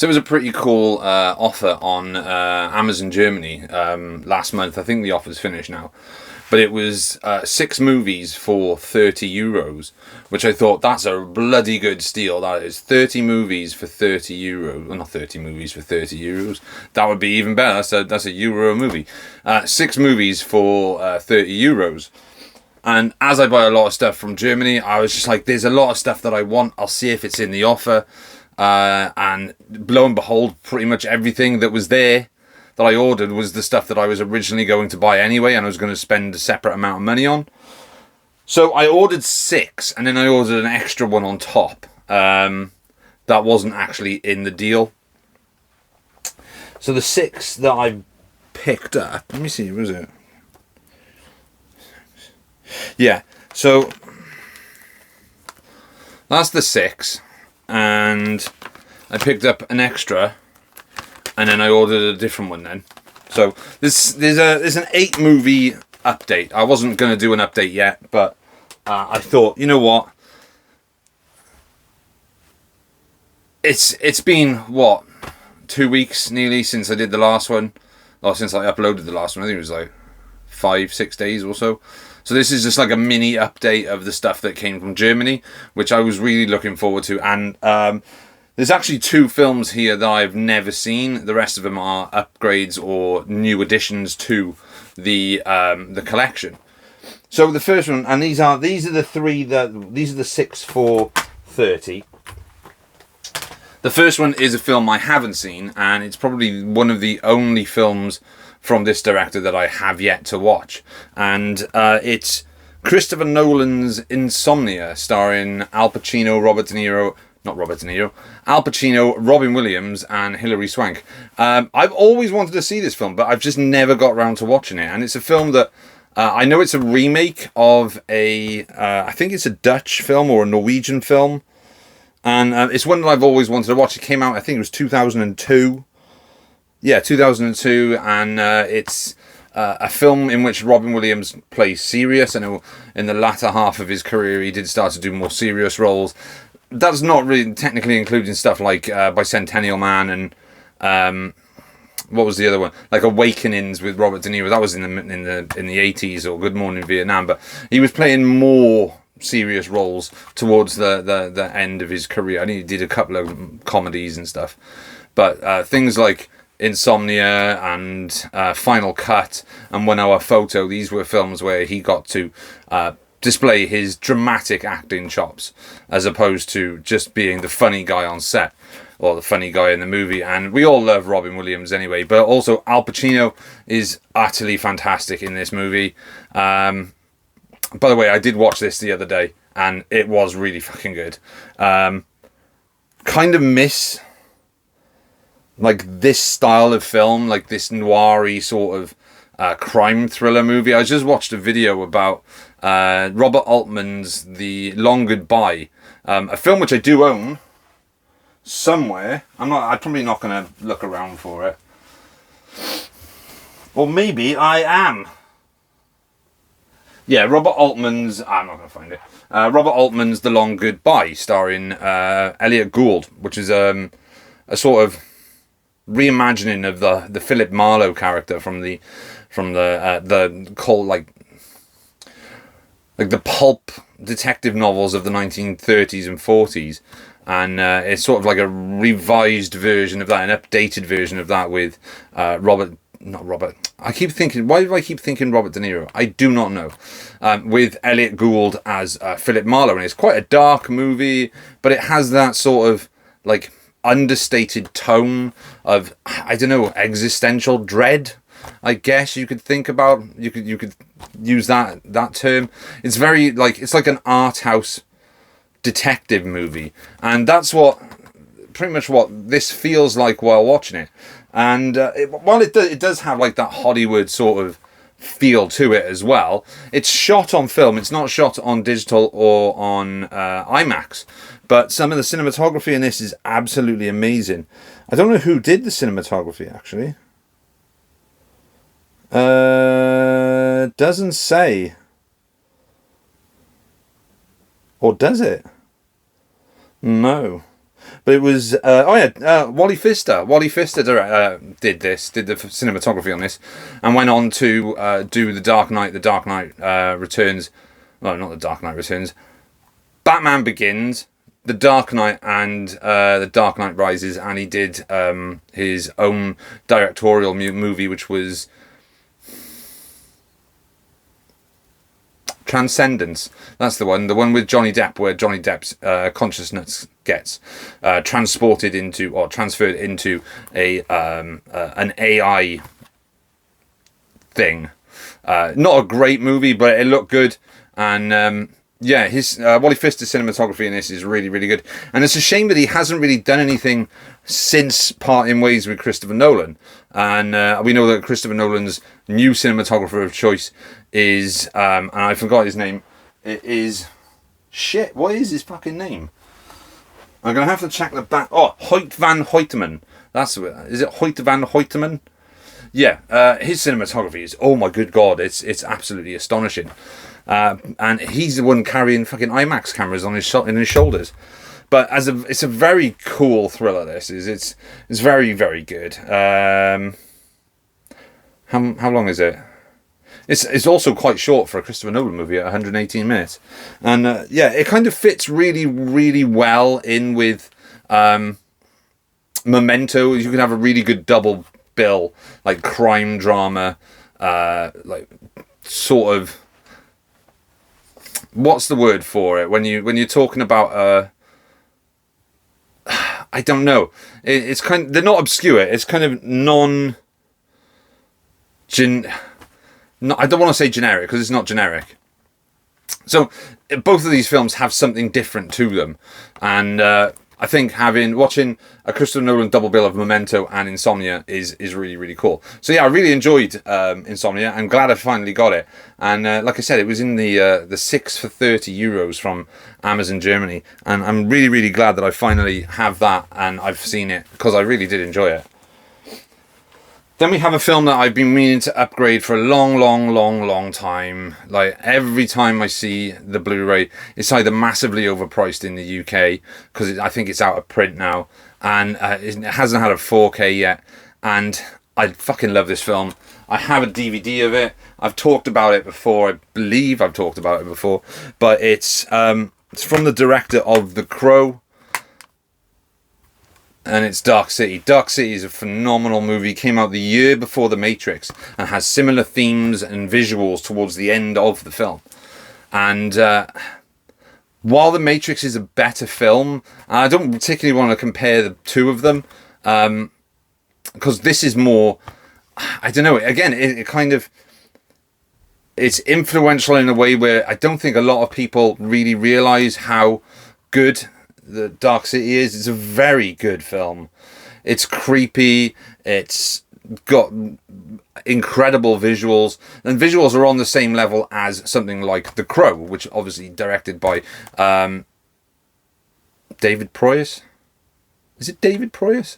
So it was a pretty cool offer on Amazon Germany last month. I think the offer's finished now. But it was 6 movies for €30, which I thought, that's a bloody good steal. That is 30 movies for €30. Well, not 30 movies for €30. That would be even better. That's a euro movie. 6 movies for €30. And as I buy a lot of stuff from Germany, I was just like, there's a lot of stuff that I want. I'll see if it's in the offer. And lo and behold, pretty much everything that was there that I ordered was the stuff that I was originally going to buy anyway, and I was going to spend a separate amount of money on. So I ordered 6, and then I ordered an extra one on top. That wasn't actually in the deal. So the 6 that I picked up, let me see, was it? Yeah, so that's the 6, and I picked up an extra. And then I ordered a different one then. So there's an 8 movie update. I wasn't going to do an update yet, but I thought, you know what? It's been, what, 2 weeks nearly since I did the last one. Or since I uploaded the last one. I think it was like 5-6 days or so. So this is just like a mini update of the stuff that came from Germany, which I was really looking forward to. And there's actually 2 films here that I've never seen. The rest of them are upgrades or new additions to the collection. So the first one, and these are the 6 for 30. The first one is a film I haven't seen, and it's probably one of the only films from this director that I have yet to watch. And it's Christopher Nolan's Insomnia, starring Al Pacino, Al Pacino, Robin Williams, and Hilary Swank. I've always wanted to see this film, but I've just never got around to watching it. And it's a film that I know it's a remake of I think it's a Dutch film or a Norwegian film. And it's one that I've always wanted to watch. It came out, I think it was 2002. Yeah, 2002, and it's a film in which Robin Williams plays serious. I know in the latter half of his career he did start to do more serious roles. That's not really technically including stuff like Bicentennial Man and what was the other one? Like Awakenings with Robert De Niro. That was in the 80s, or Good Morning Vietnam. But he was playing more serious roles towards the end of his career. I think he did a couple of comedies and stuff. But things like Insomnia and Final Cut and 1 Hour Photo, these were films where he got to display his dramatic acting chops as opposed to just being the funny guy on set or the funny guy in the movie. And we all love Robin Williams anyway, but also Al Pacino is utterly fantastic in this movie. By the way, I did watch this the other day and it was really fucking good. Kind of miss like this style of film, like this noir-y sort of crime thriller movie. I just watched a video about Robert Altman's The Long Goodbye, a film which I do own somewhere. I'm probably not going to look around for it, or maybe I am. Yeah, Robert Altman's. I'm not going to find it. Robert Altman's The Long Goodbye, starring Elliot Gould, which is a sort of reimagining of the Philip Marlowe character from the cult, like the pulp detective novels of the 1930s and 40s, and it's sort of like a revised version of that, an updated version of that with I keep thinking, why do I keep thinking Robert De Niro? I do not know. With Elliot Gould as Philip Marlowe, and it's quite a dark movie, but it has that sort of like understated tone of, I don't know, existential dread, I guess you could think about. You could use that term. It's very like, it's like an art house detective movie, and that's pretty much what this feels like while watching it. And while it does have like that Hollywood sort of feel to it as well, it's shot on film. It's not shot on digital or on IMAX. But some of the cinematography in this is absolutely amazing. I don't know who did the cinematography, actually. Doesn't say. Or does it? No. But it was Wally Pfister. Wally Pfister did the cinematography on this, and went on to do The Dark Knight Returns. Well, not The Dark Knight Returns. Batman Begins, The Dark Knight, and The Dark Knight Rises, and he did his own directorial movie, which was Transcendence. That's the one with Johnny Depp, where Johnny Depp's consciousness gets transferred into an AI thing. Not a great movie, but it looked good, and his Wally Pfister's cinematography in this is really, really good. And it's a shame that he hasn't really done anything since parting ways with Christopher Nolan. And we know that Christopher Nolan's new cinematographer of choice is, and I forgot his name, it is, shit, what is his fucking name? I'm going to have to check the back. Oh, Hoyt van Hoytman. Is it Hoyt van Hoytman? Yeah, his cinematography is, oh my good God, it's absolutely astonishing. And he's the one carrying fucking IMAX cameras on his shoulders. But it's a very cool thriller. It's very, very good. How long is it? It's also quite short for a Christopher Nolan movie at 118 minutes, and it kind of fits really, really well in with Memento. You can have a really good double bill, like crime drama, like sort of. What's the word for it when you're talking about I don't know. It's kind of, they're not obscure. It's kind of I don't want to say generic, because it's not generic. So both of these films have something different to them, and I think watching a Christopher Nolan double bill of Memento and Insomnia is really, really cool. So yeah, I really enjoyed Insomnia. I'm glad I finally got it, and like I said, it was in the 6 for €30 from Amazon Germany, and I'm really, really glad that I finally have that and I've seen it, because I really did enjoy it. Then we have a film that I've been meaning to upgrade for a long, long, long, long time. Like, every time I see the Blu-ray, it's either massively overpriced in the UK, because I think it's out of print now, and it hasn't had a 4K yet, and I fucking love this film. I have a DVD of it. I've talked about it before. I believe I've talked about it before, but it's from the director of The Crow, and it's Dark City. Dark City is a phenomenal movie. Came out the year before The Matrix and has similar themes and visuals towards the end of the film. And while The Matrix is a better film, I don't particularly want to compare the two of them, because this is more, I don't know, again, it kind of, it's influential in a way where I don't think a lot of people really realise how good the Dark City is. It's a very good film. It's creepy. It's got incredible visuals, and visuals are on the same level as something like The Crow, which obviously directed by David Proyas. Is it David Proyas?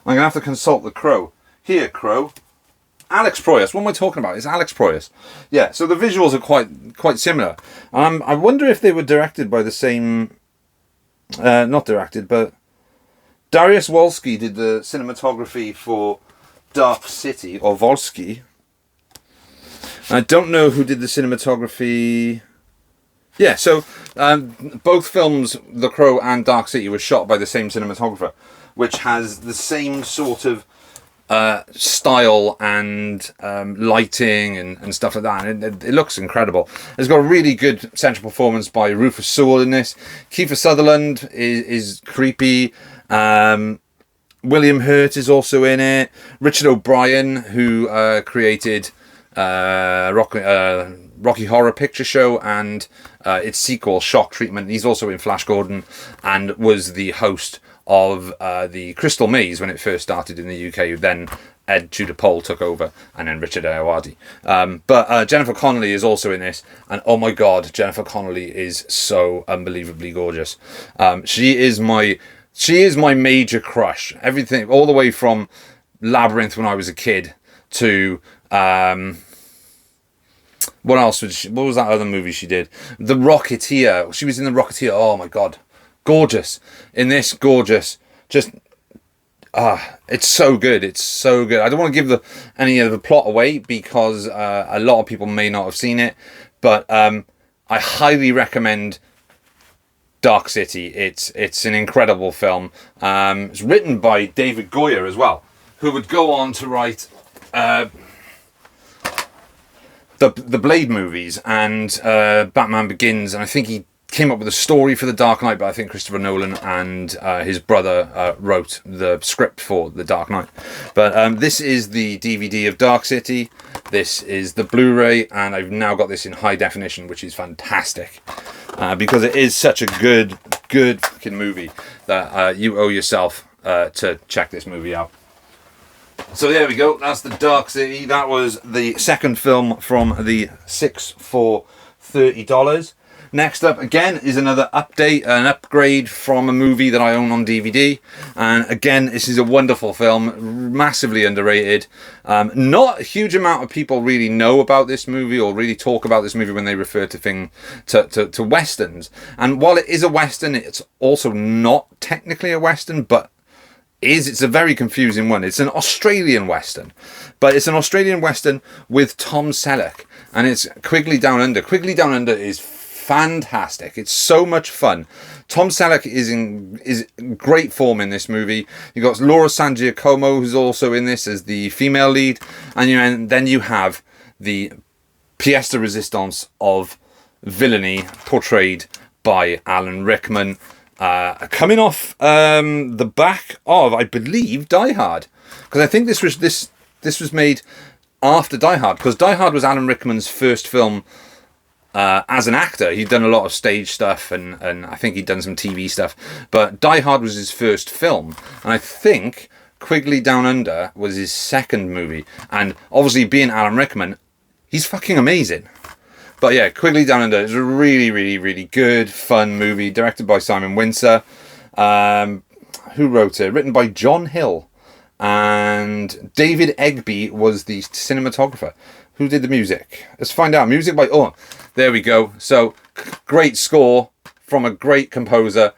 I'm gonna have to consult The Crow. Here, Crow. Alex Proyas. What am I talking about? It's Alex Proyas. Yeah, so the visuals are quite similar. I wonder if they were directed by the same... not directed, but... Dariusz Wolski did the cinematography for Dark City, or Wolski. I don't know who did the cinematography... Yeah, so both films, The Crow and Dark City, were shot by the same cinematographer, which has the same sort of style and lighting and stuff like that, and it looks incredible. It's got a really good central performance by Rufus Sewell in this. Kiefer Sutherland is creepy. William Hurt is also in it. Richard O'Brien, who created Rocky Horror Picture Show and its sequel, Shock Treatment. He's also in Flash Gordon, and was the host of the Crystal Maze when it first started in the UK. Then Ed Tudor Pole took over, and then Richard Ayoade. But Jennifer Connelly is also in this, and oh my god, Jennifer Connelly is so unbelievably gorgeous. She is my major crush. Everything, all the way from Labyrinth when I was a kid to what else was what was that other movie she did? The Rocketeer. She was in The Rocketeer. Oh my god. gorgeous. In this, gorgeous. Just it's so good. It's so good. I don't want to give any of the plot away because a lot of people may not have seen it, but I highly recommend Dark City. It's an incredible film. It's written by David Goyer as well, who would go on to write the Blade movies and Batman Begins, and I think he came up with a story for The Dark Knight, but I think Christopher Nolan and his brother wrote the script for The Dark Knight. But this is the DVD of Dark City. This is the Blu-ray, and I've now got this in high definition, which is fantastic. Because it is such a good fucking movie that you owe yourself to check this movie out. So there we go. That's the Dark City. That was the second film from the 6 for $30. Next up, again, is another update, an upgrade from a movie that I own on DVD. And again, this is a wonderful film, massively underrated. Not a huge amount of people really know about this movie or really talk about this movie when they refer to westerns. And while it is a western, it's also not technically a western, but it's a very confusing one. It's an Australian western, but it's an Australian western with Tom Selleck, and it's Quigley Down Under. Quigley Down Under is fantastic. It's so much fun. Tom Selleck is in great form in this movie. You've got Laura San Giacomo, who's also in this as the female lead, and then you have the pièce de résistance of villainy portrayed by Alan Rickman, coming off the back of, I believe, Die Hard, because I think this was made after Die Hard, because Die Hard was Alan Rickman's first film as an actor. He'd done a lot of stage stuff, and I think he'd done some TV stuff, but Die Hard was his first film, and I think Quigley Down Under was his second movie. And obviously, being Alan Rickman, he's fucking amazing. But yeah, Quigley Down Under is a really, really, really good, fun movie, directed by Simon Windsor. Who wrote it? Written by John Hill. And David Egby was the cinematographer. Who did the music? Let's find out. Music by... Oh, there we go. So, great score from a great composer.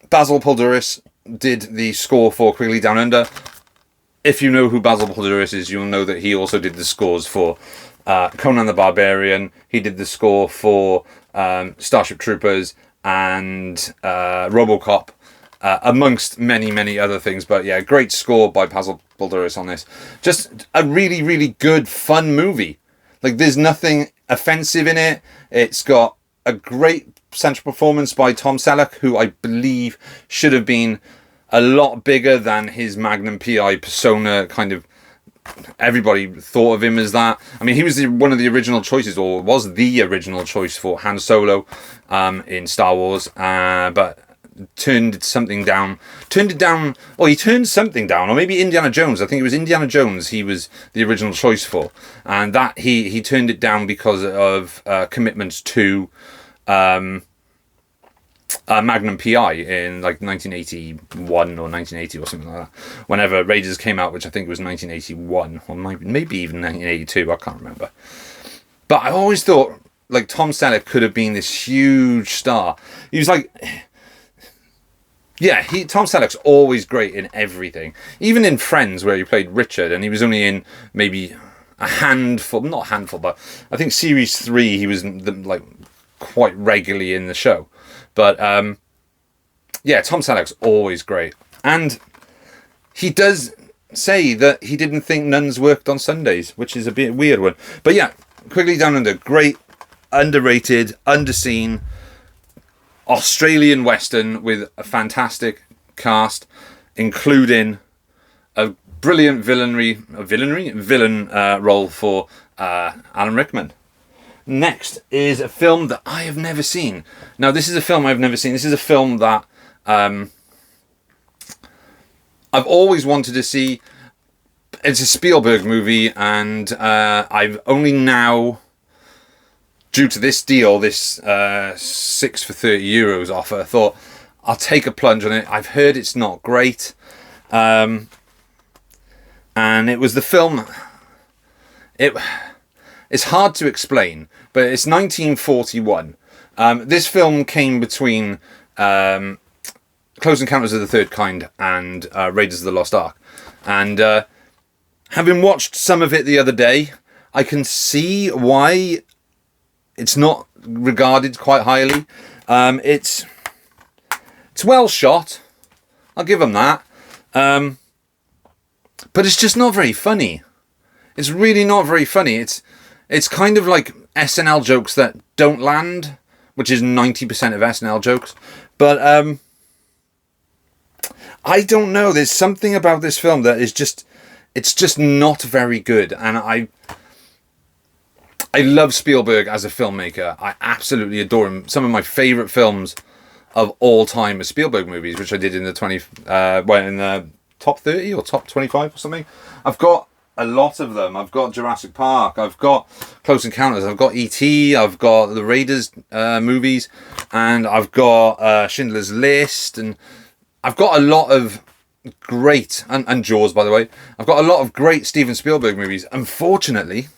Basil Poledouris did the score for Quigley Down Under. If you know who Basil Poledouris is, you'll know that he also did the scores for Conan the Barbarian. He did the score for Starship Troopers and RoboCop, amongst many, many other things. But yeah, great score by Basil Poledouris on this. Just a really, really good, fun movie. Like, there's nothing offensive in it. It's got a great central performance by Tom Selleck, who I believe should have been a lot bigger than his Magnum PI persona. Kind of everybody thought of him as that. I mean, he was one of the original choices, or was the original choice for Han Solo in Star Wars, but turned something down. Or he turned something down, or maybe Indiana Jones. I think it was Indiana Jones he was the original choice for, and that he turned it down because of commitments to Magnum PI in like 1981 or 1980 or something like that. Whenever Raiders came out, which I think was 1981 or maybe even 1982, I can't remember. But I always thought like Tom Selleck could have been this huge star. He was like, yeah, Tom Selleck's always great in everything. Even in Friends, where he played Richard, and he was only in maybe not a handful, but I think series 3 he was like quite regularly in the show. But yeah, Tom Selleck's always great, and he does say that he didn't think nuns worked on Sundays, which is a bit weird one. But yeah, Quigley Down Under, great, underrated, underseen Australian Western with a fantastic cast, including a brilliant villain role for Alan Rickman. Next is a film that I have never seen. Now, this is a film I've never seen. This is a film that I've always wanted to see. It's a Spielberg movie, and I've only now, due to this deal, this 6 for €30 offer, thought I'll take a plunge on it. I've heard it's not great. And it was the film... It's hard to explain, but it's 1941. This film came between Close Encounters of the Third Kind and Raiders of the Lost Ark. And having watched some of it the other day, I can see why it's not regarded quite highly. It's well shot. I'll give them that. But it's just not very funny. It's really not very funny. It's kind of like SNL jokes that don't land, which is 90% of SNL jokes. But I don't know. There's something about this film that is just, it's just not very good. And I love Spielberg as a filmmaker. I absolutely adore him. Some of my favourite films of all time are Spielberg movies, which I did in the top 30 or top 25 or something. I've got a lot of them. I've got Jurassic Park, I've got Close Encounters, I've got E.T., I've got the Raiders movies, and I've got Schindler's List, and I've got a lot of great, and Jaws, by the way. I've got a lot of great Steven Spielberg movies. Unfortunately,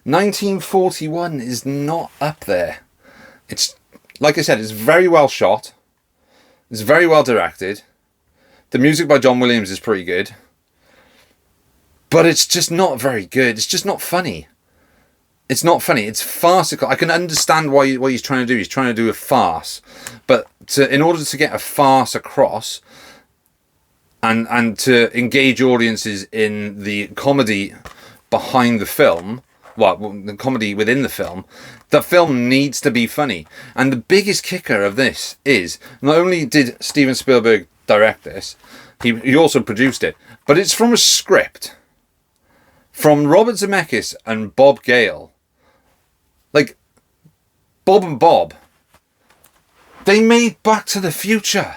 1941 is not up there. It's, like I said, it's very well shot. It's very well directed. The music by John Williams is pretty good. But it's just not very good. It's just not funny. It's not funny. It's farcical. I can understand what he's trying to do. He's trying to do a farce. But in order to get a farce across and to engage audiences in the comedy behind the film, the comedy within the film needs to be funny. And the biggest kicker of this is, not only did Steven Spielberg direct this, he also produced it, but it's from a script from Robert Zemeckis and Bob Gale. Like, Bob and Bob, they made Back to the Future.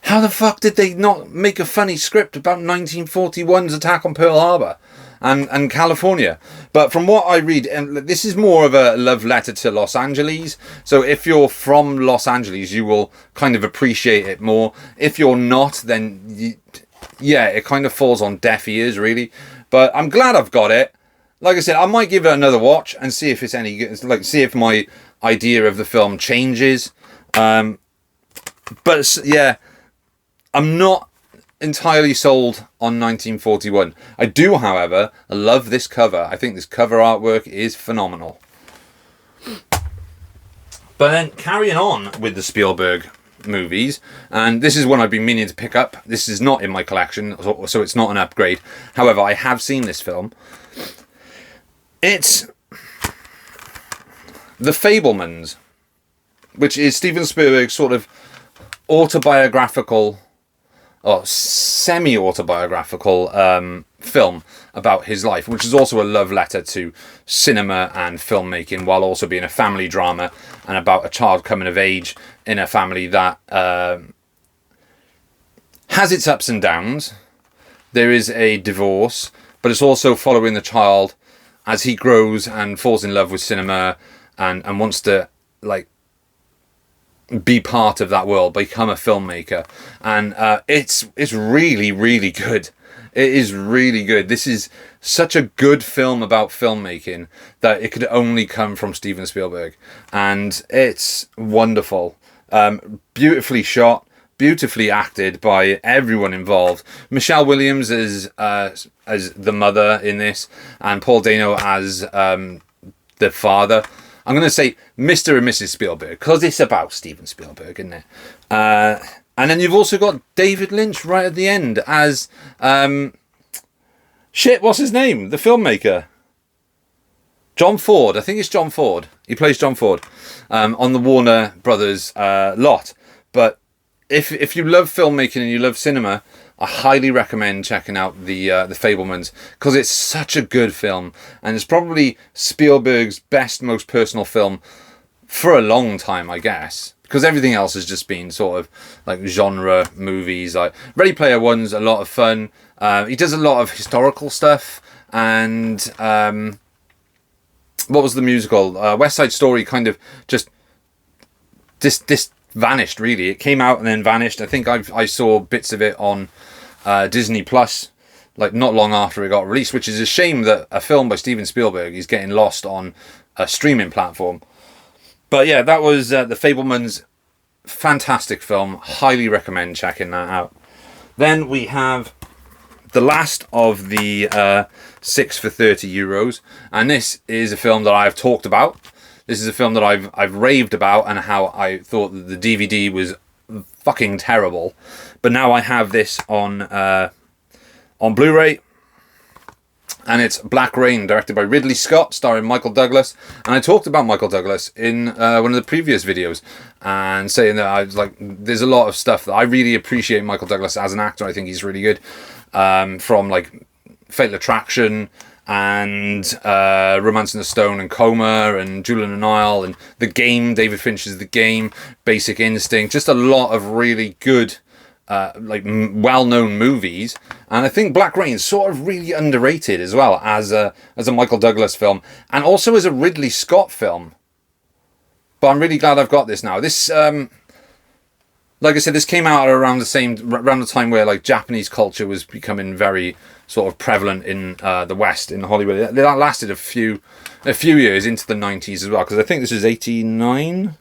How the fuck did they not make a funny script about 1941's attack on Pearl Harbor and California? But from what I read, and this is more of a love letter to Los Angeles. So if you're from Los Angeles, you will kind of appreciate it more. If you're not, then it kind of falls on deaf ears, really. But I'm glad I've got it. Like I said, I might give it another watch and see if it's any good. Like, see if my idea of the film changes. But yeah, I'm not entirely sold on 1941. I do, however, love this cover. I think this cover artwork is phenomenal. But then carrying on with the Spielberg movies, and this is one I've been meaning to pick up. This is not in my collection, so it's not an upgrade. However, I have seen this film. It's The Fablemans, which is Steven Spielberg's sort of autobiographical or semi-autobiographical film about his life, which is also a love letter to cinema and filmmaking, while also being a family drama and about a child coming of age in a family that has its ups and downs. There is a divorce, but it's also following the child as he grows and falls in love with cinema and wants to, like, be part of that world, become a filmmaker. And it's really, really good. It is really good. This is such a good film about filmmaking that it could only come from Steven Spielberg. And it's wonderful. Beautifully shot, beautifully acted by everyone involved. Michelle Williams as the mother in this, and Paul Dano as the father. I'm going to say Mr. and Mrs. Spielberg, because it's about Steven Spielberg, isn't it? And then you've also got David Lynch right at the end as... what's his name? The filmmaker. John Ford. I think it's John Ford. He plays John Ford on the Warner Brothers lot. But if you love filmmaking and you love cinema, I highly recommend checking out the Fablemans, because it's such a good film, and it's probably Spielberg's best, most personal film for a long time, I guess, because everything else has just been sort of like genre movies. Like Ready Player One's a lot of fun. He does a lot of historical stuff, and what was the musical? West Side Story kind of just this vanished, really. It came out and then vanished. I think I saw bits of it on Disney Plus, like not long after it got released, which is a shame that a film by Steven Spielberg is getting lost on a streaming platform. But yeah, that was The Fablemans. fantastic film. Highly recommend checking that out. Then we have the last of the 6 for €30, and this is a film that I've talked about. This is a film that I've raved about, and how I thought that the DVD was fucking terrible. But now I have this on Blu-ray, and it's Black Rain, directed by Ridley Scott, starring Michael Douglas. And I talked about Michael Douglas in one of the previous videos, and saying that I was like, there's a lot of stuff that I really appreciate Michael Douglas as an actor. I think he's really good, from like Fatal Attraction and Romancing the Stone and Coma and Julian and Isle and The Game, David Fincher's The Game, Basic Instinct, just a lot of really good well-known movies. And I think Black Rain is sort of really underrated as well as a Michael Douglas film, and also as a Ridley Scott film. But I'm really glad I've got this now. This, like I said, this came out around the time where like Japanese culture was becoming very sort of prevalent in the West, in Hollywood. That lasted a few years into the 90s as well, because I think this is 89.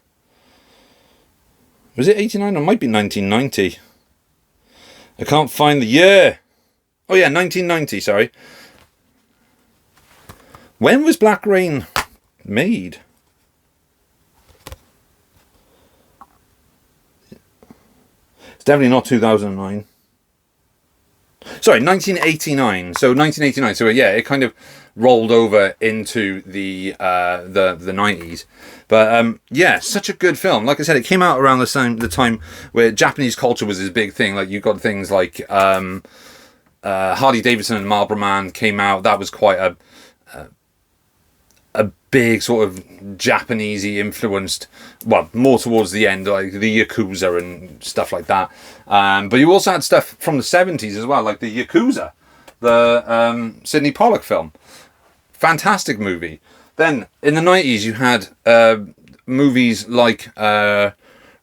Was it 89? Or it might be 1990. I can't find the year. Oh yeah, 1990, sorry. When was Black Rain made? It's definitely not 2009. Sorry, 1989. So 1989. So yeah, it kind of rolled over into the 90s. But yeah, such a good film. Like I said, it came out around the time where Japanese culture was this big thing. Like you got things like Harley Davidson and Marlboro Man came out. That was quite a big sort of Japanesey influenced, well, more towards the end, like the Yakuza and stuff like that. But you also had stuff from the 70s as well, like the Yakuza, the Sidney Pollack film. Fantastic movie. Then in the 90s you had movies like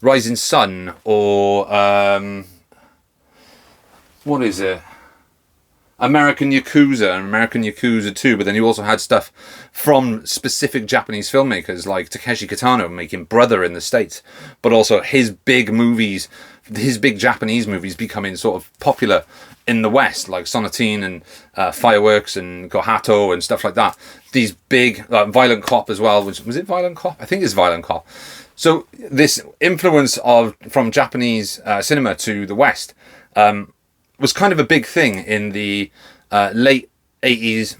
Rising Sun, or what is it? American Yakuza and American Yakuza 2, but then you also had stuff from specific Japanese filmmakers like Takeshi Kitano making Brother in the States, but also his big Japanese movies becoming sort of popular in the West, like Sonatine and Fireworks and Gohato and stuff like that. These big, Violent Cop as well. Was it Violent Cop? I think it's Violent Cop. So this influence from Japanese cinema to the West was kind of a big thing in the late 80s,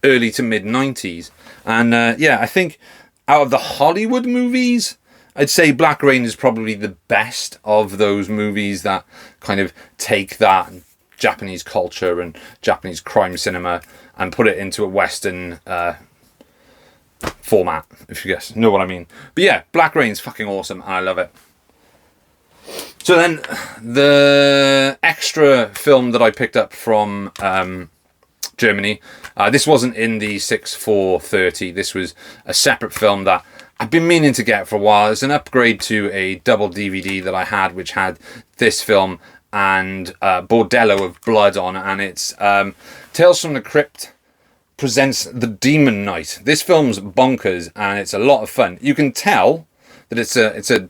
early to mid 90s. And yeah, I think out of the Hollywood movies, I'd say Black Rain is probably the best of those movies that kind of take that Japanese culture and Japanese crime cinema and put it into a Western format, if you guys know what I mean. But yeah, Black Rain's fucking awesome and I love it. So then the extra film that I picked up from Germany, this wasn't in the 6 for 30. This was a separate film that I've been meaning to get for a while. It's an upgrade to a double DVD that I had, which had this film and Bordello of Blood on, and it's Tales from the Crypt presents The Demon Knight. This film's bonkers and it's a lot of fun. You can tell that it's a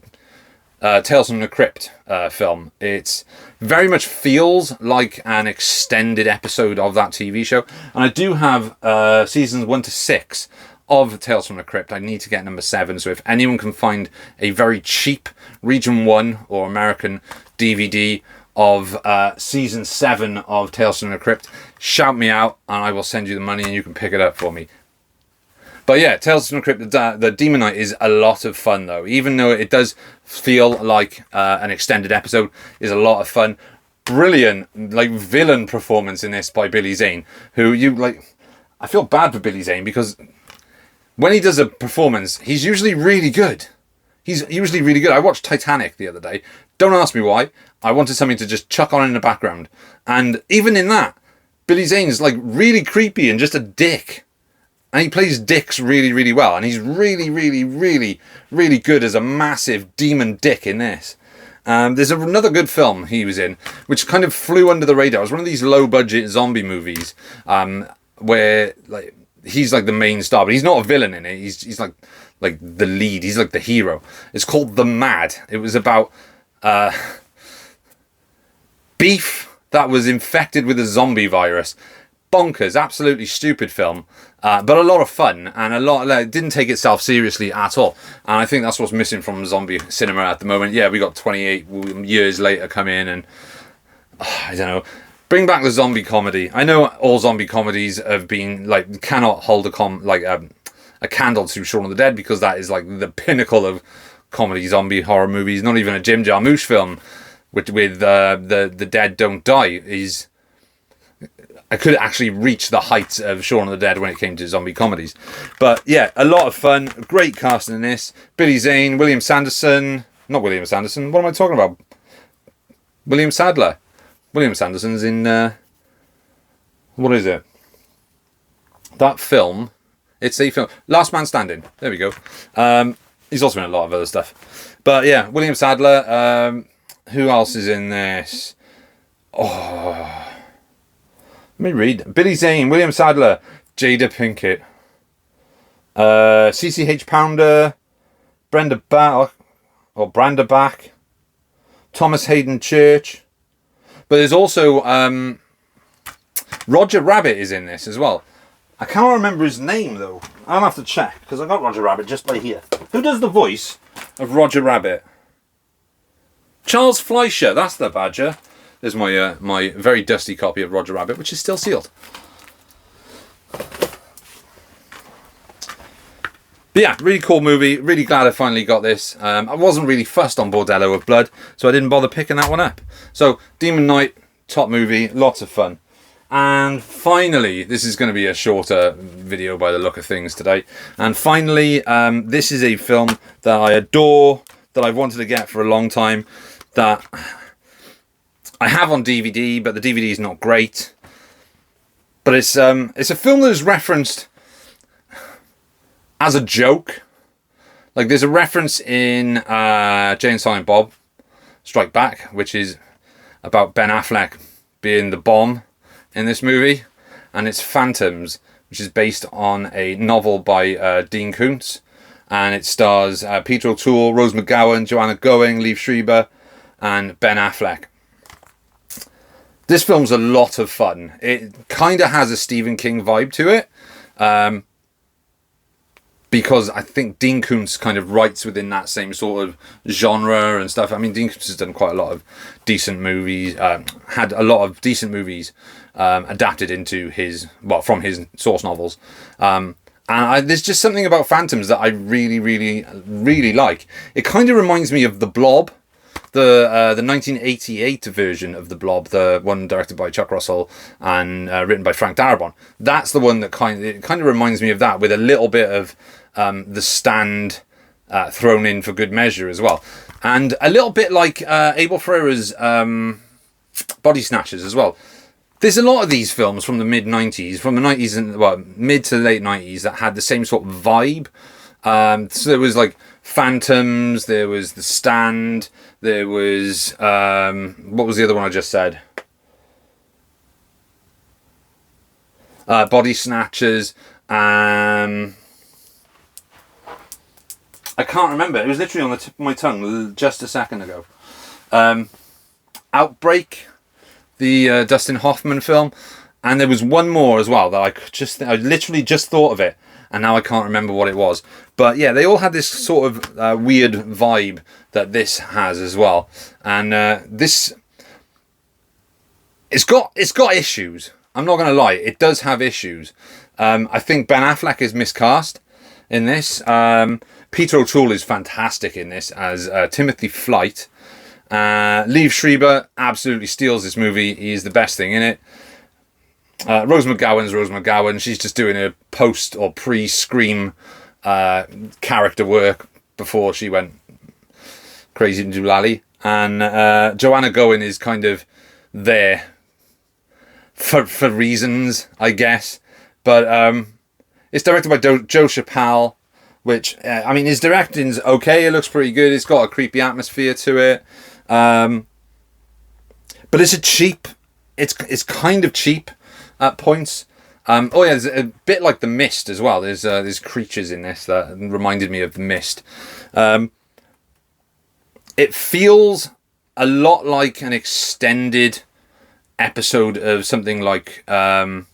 Tales from the Crypt film. It very much feels like an extended episode of that TV show, and I do have seasons 1 to 6 of Tales from the Crypt. I need to get number 7, so if anyone can find a very cheap Region 1 or American DVD of season 7 of Tales from the Crypt, shout me out and I will send you the money and you can pick it up for me. But yeah, Tales from the Crypt, the Demon Knight is a lot of fun though. Even though it does feel like an extended episode, is a lot of fun. Brilliant, like, villain performance in this by Billy Zane, who I feel bad for Billy Zane because when he does a performance, he's usually really good. He's usually really good. I watched Titanic the other day. Don't ask me why. I wanted something to just chuck on in the background. And even in that, Billy Zane's like really creepy and just a dick. And he plays dicks really, really well. And he's really, really, really, really good as a massive demon dick in this. There's another good film he was in, which kind of flew under the radar. It was one of these low-budget zombie movies where, like, he's like the main star, but he's not a villain in it. He's like the lead. He's like the hero. It's called The Mad. It was about beef that was infected with a zombie virus. Bonkers, absolutely stupid film, but a lot of fun, and didn't take itself seriously at all. And I think that's what's missing from zombie cinema at the moment. Yeah, we got 28 years later come in, and I don't know, bring back the zombie comedy. I know all zombie comedies have been like cannot hold a candle to Shaun of the Dead, because that is like the pinnacle of comedy zombie horror movies. Not even a Jim Jarmusch film with the dead don't die I could actually reach the heights of Shaun of the Dead when it came to zombie comedies. But yeah, a lot of fun. Great casting in this. Billy Zane, William Sanderson. Not William Sanderson. What am I talking about? William Sadler. William Sanderson's in... what is it? That film. It's a film. Last Man Standing. There we go. He's also in a lot of other stuff. But yeah, William Sadler. Who else is in this? Let me read. Billy Zane, William Sadler, Jada Pinkett, CCH Pounder, Brenda Bach, Thomas Hayden Church. But there's also Roger Rabbit is in this as well. I can't remember his name though. I'll have to check, because I got Roger Rabbit just by here. Who does the voice of Roger Rabbit? Charles Fleischer, that's the badger. There's my my very dusty copy of Roger Rabbit, which is still sealed. But yeah, really cool movie. Really glad I finally got this. I wasn't really fussed on Bordello of Blood, so I didn't bother picking that one up. So, Demon Knight, top movie, lots of fun. And finally, this is going to be a shorter video by the look of things today. And finally, this is a film that I adore, that I've wanted to get for a long time, that I have on DVD, but the DVD is not great. But it's a film that is referenced as a joke. Like, there's a reference in Jay and Silent Bob Strike Back, which is about Ben Affleck being the bomb in this movie. And it's Phantoms, which is based on a novel by Dean Koontz. And it stars Peter O'Toole, Rose McGowan, Joanna Going, Liev Schreiber, and Ben Affleck. This film's a lot of fun. It kind of has a Stephen King vibe to it. Because I think Dean Koontz kind of writes within that same sort of genre and stuff. I mean, Dean Koontz has done quite a lot of decent movies, had a lot of decent movies adapted into from his source novels. And there's just something about Phantoms that I really, really, really like. It kind of reminds me of The Blob. The 1988 version of The Blob, the one directed by Chuck Russell and written by Frank Darabont. That's the one that kind of reminds me of that, with a little bit of The Stand thrown in for good measure as well, and a little bit like Abel Ferrara's Body Snatchers as well. There's a lot of these films from the mid-90s, from the 90s and mid to late 90s, that had the same sort of vibe. So there was like Phantoms, there was The Stand, there was what was the other one I just said? Body Snatchers. I can't remember. It was literally on the tip of my tongue just a second ago. Outbreak, the Dustin Hoffman film, and there was one more as well that I literally just thought of it, and now I can't remember what it was. But yeah, they all had this sort of weird vibe that this has as well, and it's got issues. I'm not going to lie, it does have issues. I think Ben Affleck is miscast in this. Peter O'Toole is fantastic in this as Timothy Flight. Liev Schreiber absolutely steals this movie. He is the best thing in it. Rose McGowan's Rose McGowan. She's just doing a post or pre-Scream character work before she went crazy in Doolally. And Joanna Going is kind of there for reasons, I guess. But it's directed by Joe Chappelle, which, I mean, his directing's okay. It looks pretty good. It's got a creepy atmosphere to it. But it's kind of cheap at points. Oh yeah, there's a bit like The Mist as well. There's creatures in this that reminded me of The Mist. It feels a lot like an extended episode of something like The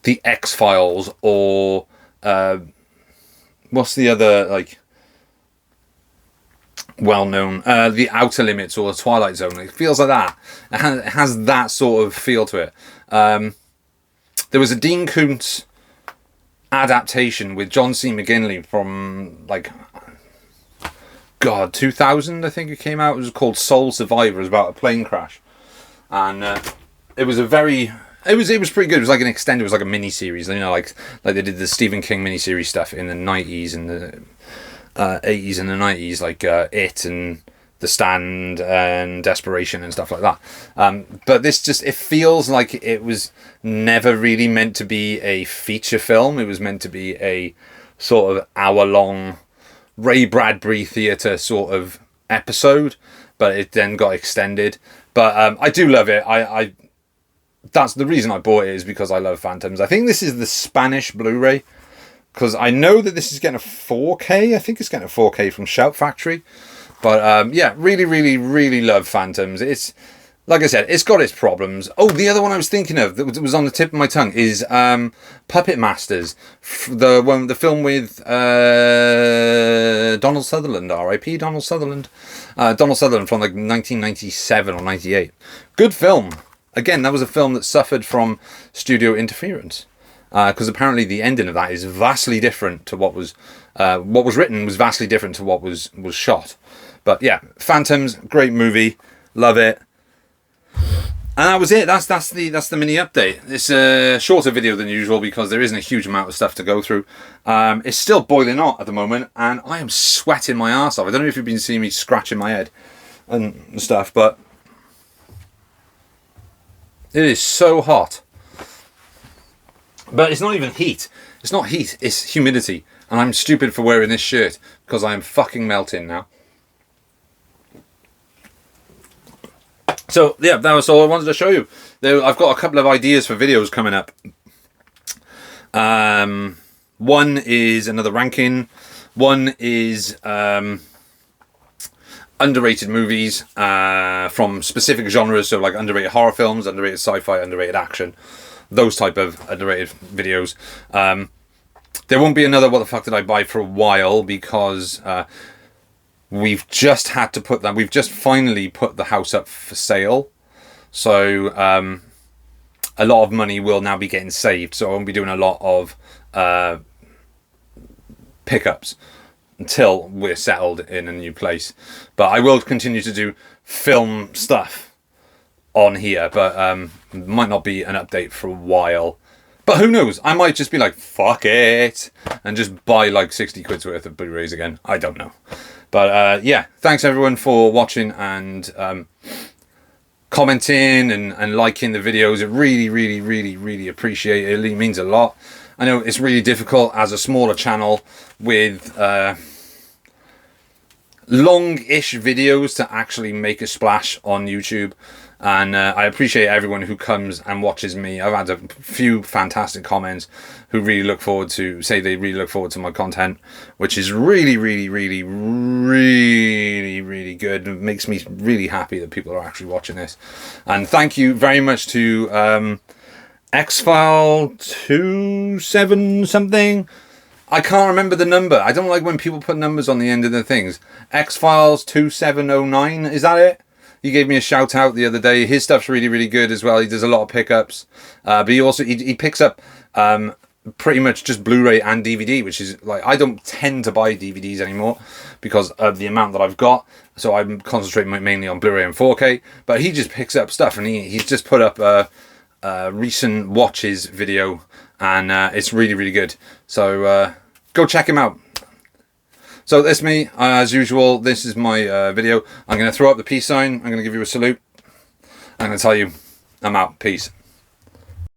X-Files, or what's the other like well-known, The Outer Limits or The Twilight Zone. It feels like that. It has that sort of feel to it. There was a Dean Koontz adaptation with John C. McGinley from, like, God, 2000, I think it came out. It was called Soul Survivor. It was about a plane crash. And it was a very... It was pretty good. It was like an extended... It was like a mini-series, you know, like they did the Stephen King mini-series stuff in the 90s and the 80s and the 90s, like It and The Stand and Desperation and stuff like that. But this just... It feels like it was never really meant to be a feature film. It was meant to be a sort of hour-long Ray Bradbury theatre sort of episode, but it then got extended. But I do love it. I that's the reason I bought it, is because I love Phantoms. I think this is the Spanish Blu-ray, because I know that this is getting a 4K. I think it's getting a 4K from Shout Factory. But yeah, really, really, really love Phantoms. It's, like I said, it's got its problems. Oh, the other one I was thinking of that was on the tip of my tongue is Puppet Masters, the film with Donald Sutherland, R.I.P. Donald Sutherland. Donald Sutherland from like 1997 or 98. Good film. Again, that was a film that suffered from studio interference, because apparently the ending of that is vastly different to what was written, was vastly different to what was shot. But yeah, Phantoms, great movie, love it. And that was it. That's the mini update. It's a shorter video than usual because there isn't a huge amount of stuff to go through. It's still boiling hot at the moment, and I am sweating my ass off. I don't know if you've been seeing me scratching my head and stuff, but it is so hot. But it's not even heat. It's not heat, it's humidity. And I'm stupid for wearing this shirt because I am fucking melting now. So, yeah, that was all I wanted to show you. I've got a couple of ideas for videos coming up. One is another ranking. One is underrated movies from specific genres. So, like underrated horror films, underrated sci-fi, underrated action. Those type of underrated videos. There won't be another What the Fuck Did I Buy for a while, because... we've just had to put that. We've just finally put the house up for sale, so a lot of money will now be getting saved. So I won't be doing a lot of pickups until we're settled in a new place. But I will continue to do film stuff on here, but might not be an update for a while. But who knows? I might just be like, fuck it, and just buy like 60 quid's worth of Blu-rays again. I don't know. But yeah, thanks everyone for watching and commenting and liking the videos. It really, really, really, really appreciate it. It really means a lot. I know it's really difficult as a smaller channel with long-ish videos to actually make a splash on YouTube. And I appreciate everyone who comes and watches me. I've had a few fantastic comments who really look forward to, say they really look forward to my content, which is really, really, really, really, really good. It makes me really happy that people are actually watching this. And thank you very much to X-File 27 something. I can't remember the number. I don't like when people put numbers on the end of the things. X-Files 2709, is that it? He gave me a shout out the other day. His stuff's really, really good as well. He does a lot of pickups. But he also, he picks up pretty much just Blu-ray and DVD, which is like, I don't tend to buy DVDs anymore because of the amount that I've got. So I'm concentrating mainly on Blu-ray and 4K. But he just picks up stuff, and he's just put up a recent watches video, and it's really, really good. So go check him out. So that's me, as usual. This is my video. I'm going to throw up the peace sign. I'm going to give you a salute. I'm going to tell you I'm out. Peace.